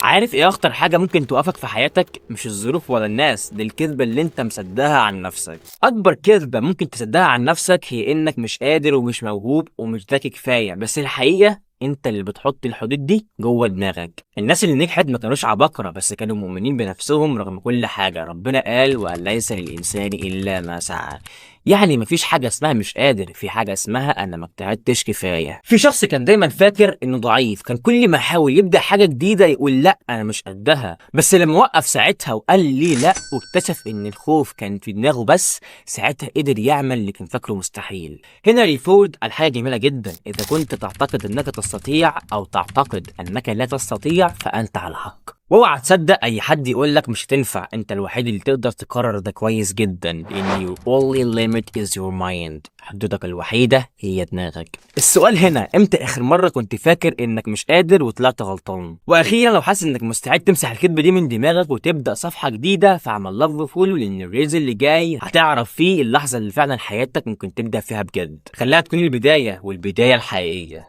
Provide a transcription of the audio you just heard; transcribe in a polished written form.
عارف ايه اخطر حاجة ممكن توقفك في حياتك؟ مش الظروف ولا الناس، دي الكذبة اللي انت مصدقها عن نفسك. اكبر كذبة ممكن تصدقها عن نفسك هي انك مش قادر ومش موهوب ومش ذكي كفاية، بس الحقيقة انت اللي بتحط الحدود دي جوه دماغك. الناس اللي نجحت ما كانوش عباقرة، بس كانوا مؤمنين بنفسهم رغم كل حاجة. ربنا قال وأن ليس للإنسان إلا ما سعى. يعني مفيش حاجة اسمها مش قادر، في حاجة اسمها أنا ما اجتهدتش كفاية. في شخص كان دايما فاكر إنه ضعيف، كان كل ما يحاول يبدأ حاجة جديدة يقول لأ أنا مش قدها، بس لما وقف ساعتها وقال لي لأ واكتشف إن الخوف كان في دماغه بس، ساعتها قدر يعمل اللي كان فاكره مستحيل. هنري فورد قال حاجة جميلة جدا: إذا كنت تعتقد أنك تستطيع أو تعتقد أنك لا تستطيع فأنت على الحق. واوعى تصدق اي حد يقول لك مش هتنفع، انت الوحيد اللي تقدر تقرر ده كويس جدا، لان your only limit is your mind. حدودك الوحيده هي دماغك. السؤال هنا: امتى اخر مره كنت فاكر انك مش قادر وطلعت غلطان؟ واخيرا لو حاسس انك مستعد تمسح الكذبه دي من دماغك وتبدا صفحه جديده، فاعمل لاف فولو، لان الريز اللي جاي هتعرف فيه اللحظه اللي فعلا حياتك ممكن تبدا فيها بجد. خليها تكون البدايه، والبدايه الحقيقيه.